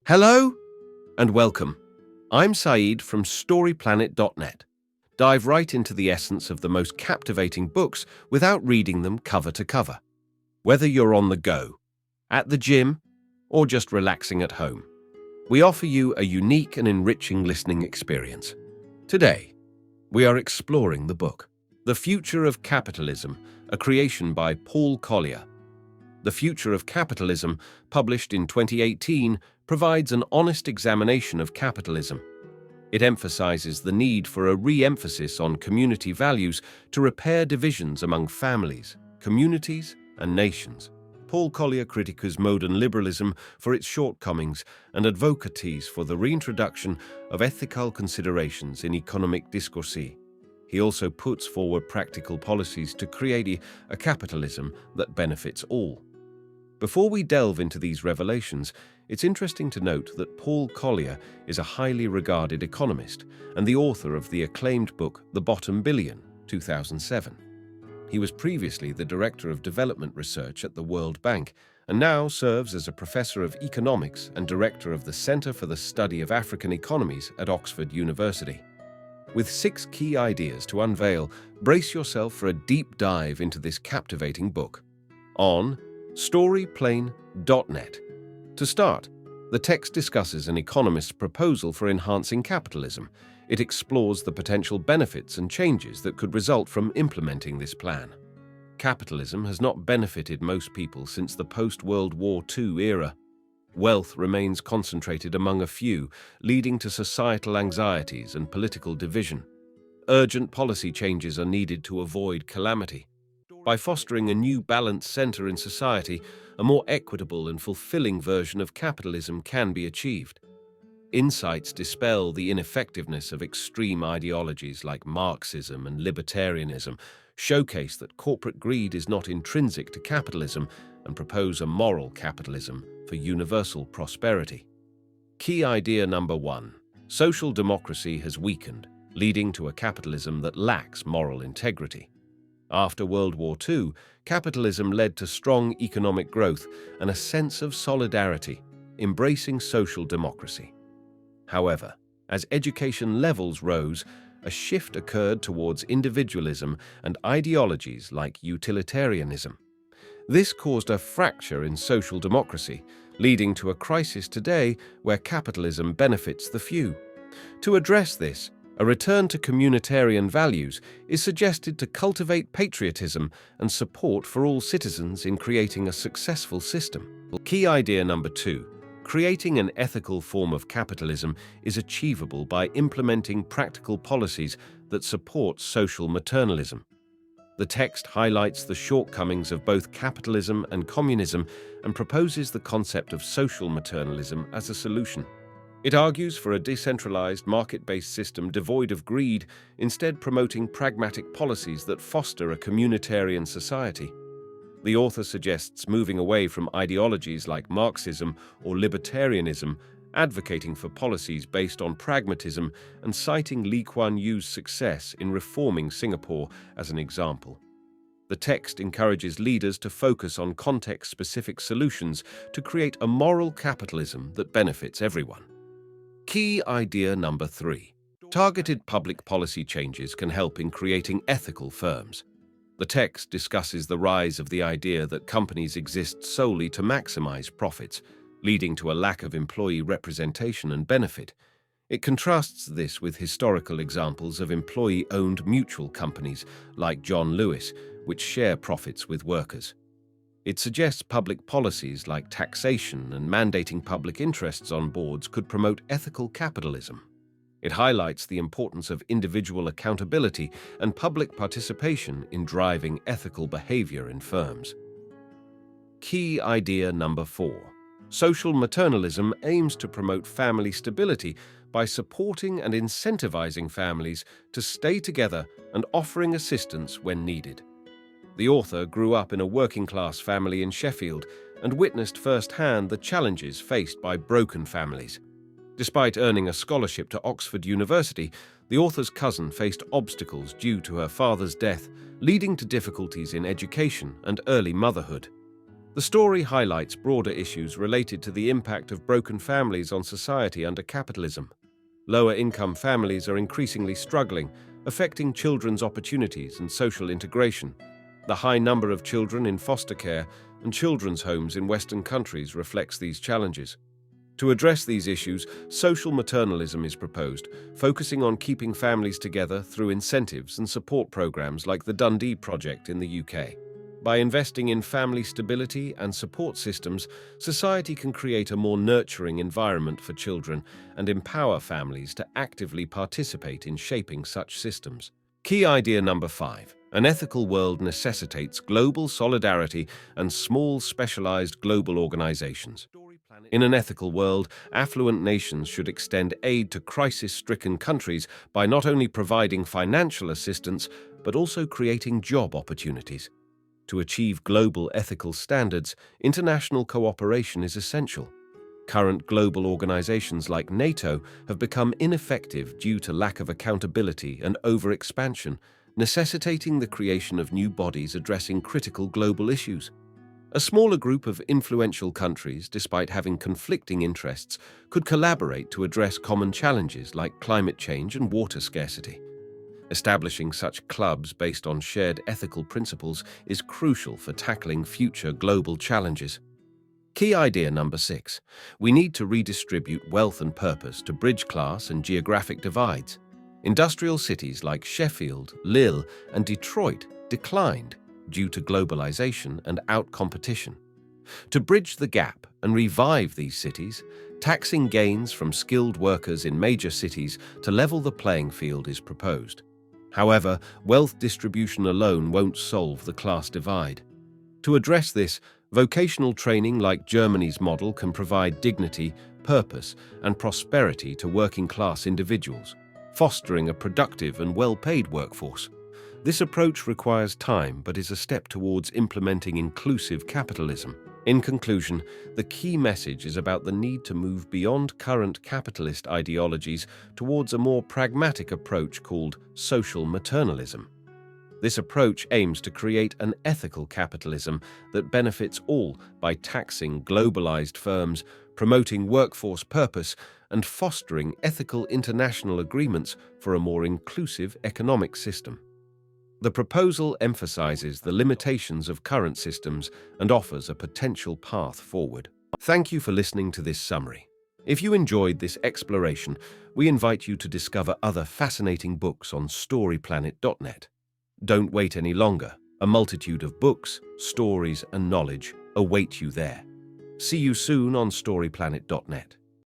Hello and welcome. I'm Saeed from StoryPlanet.net. Dive right into the essence of the most captivating books without reading them cover to cover. Whether you're on the go, at the gym, or just relaxing at home, we offer you a unique and enriching listening experience. Today, we are exploring the book, The Future of Capitalism, a creation by Paul Collier. The Future of Capitalism, published in 2018, provides an honest examination of capitalism. It emphasizes the need for a re-emphasis on community values to repair divisions among families, communities, and nations. Paul Collier critiques modern liberalism for its shortcomings and advocates for the reintroduction of ethical considerations in economic discourse. He also puts forward practical policies to create a capitalism that benefits all. Before we delve into these revelations, it's interesting to note that Paul Collier is a highly regarded economist and the author of the acclaimed book The Bottom Billion, 2007. He was previously the Director of Development Research at the World Bank and now serves as a Professor of Economics and Director of the Center for the Study of African Economies at Oxford University. With 6 key ideas to unveil, brace yourself for a deep dive into this captivating book. On StoryPlanet.net. To start, the text discusses an economist's proposal for enhancing capitalism. It explores the potential benefits and changes that could result from implementing this plan. Capitalism has not benefited most people since the post-World War II era. Wealth remains concentrated among a few, leading to societal anxieties and political division. Urgent policy changes are needed to avoid calamity. By fostering a new balanced center in society, a more equitable and fulfilling version of capitalism can be achieved. Insights dispel the ineffectiveness of extreme ideologies like Marxism and libertarianism, showcase that corporate greed is not intrinsic to capitalism, and propose a moral capitalism for universal prosperity. Key idea number 1. Social democracy has weakened, leading to a capitalism that lacks moral integrity. After World War II, capitalism led to strong economic growth and a sense of solidarity, embracing social democracy. However, as education levels rose, a shift occurred towards individualism and ideologies like utilitarianism. This caused a fracture in social democracy, leading to a crisis today where capitalism benefits the few. To address this, a return to communitarian values is suggested to cultivate patriotism and support for all citizens in creating a successful system. Key idea number 2. Creating an ethical form of capitalism is achievable by implementing practical policies that support social maternalism. The text highlights the shortcomings of both capitalism and communism and proposes the concept of social maternalism as a solution. It argues for a decentralized, market-based system devoid of greed, instead promoting pragmatic policies that foster a communitarian society. The author suggests moving away from ideologies like Marxism or libertarianism, advocating for policies based on pragmatism and citing Lee Kuan Yew's success in reforming Singapore as an example. The text encourages leaders to focus on context-specific solutions to create a moral capitalism that benefits everyone. Key idea number 3. Targeted public policy changes can help in creating ethical firms. The text discusses the rise of the idea that companies exist solely to maximize profits, leading to a lack of employee representation and benefit. It contrasts this with historical examples of employee-owned mutual companies like John Lewis, which share profits with workers. It suggests public policies like taxation and mandating public interests on boards could promote ethical capitalism. It highlights the importance of individual accountability and public participation in driving ethical behavior in firms. Key idea number 4. Social maternalism aims to promote family stability by supporting and incentivizing families to stay together and offering assistance when needed. The author grew up in a working-class family in Sheffield and witnessed firsthand the challenges faced by broken families. Despite earning a scholarship to Oxford University, the author's cousin faced obstacles due to her father's death, leading to difficulties in education and early motherhood. The story highlights broader issues related to the impact of broken families on society under capitalism. Lower-income families are increasingly struggling, affecting children's opportunities and social integration. The high number of children in foster care and children's homes in Western countries reflects these challenges. To address these issues, social maternalism is proposed, focusing on keeping families together through incentives and support programs like the Dundee Project in the UK. By investing in family stability and support systems, society can create a more nurturing environment for children and empower families to actively participate in shaping such systems. Key idea number 5. An ethical world necessitates global solidarity and small, specialized global organizations. In an ethical world, affluent nations should extend aid to crisis-stricken countries by not only providing financial assistance, but also creating job opportunities. To achieve global ethical standards, international cooperation is essential. Current global organizations like NATO have become ineffective due to lack of accountability and overexpansion, necessitating the creation of new bodies addressing critical global issues. A smaller group of influential countries, despite having conflicting interests, could collaborate to address common challenges like climate change and water scarcity. Establishing such clubs based on shared ethical principles is crucial for tackling future global challenges. Key idea number 6. We need to redistribute wealth and purpose to bridge class and geographic divides. Industrial cities like Sheffield, Lille, and Detroit declined due to globalization and out-competition. To bridge the gap and revive these cities, taxing gains from skilled workers in major cities to level the playing field is proposed. However, wealth distribution alone won't solve the class divide. To address this, vocational training like Germany's model can provide dignity, purpose, and prosperity to working-class individuals, fostering a productive and well-paid workforce. This approach requires time but is a step towards implementing inclusive capitalism. In conclusion, the key message is about the need to move beyond current capitalist ideologies towards a more pragmatic approach called social maternalism. This approach aims to create an ethical capitalism that benefits all by taxing globalized firms, promoting workforce purpose, and fostering ethical international agreements for a more inclusive economic system. The proposal emphasizes the limitations of current systems and offers a potential path forward. Thank you for listening to this summary. If you enjoyed this exploration, we invite you to discover other fascinating books on storyplanet.net. Don't wait any longer. A multitude of books, stories, and knowledge await you there. See you soon on storyplanet.net.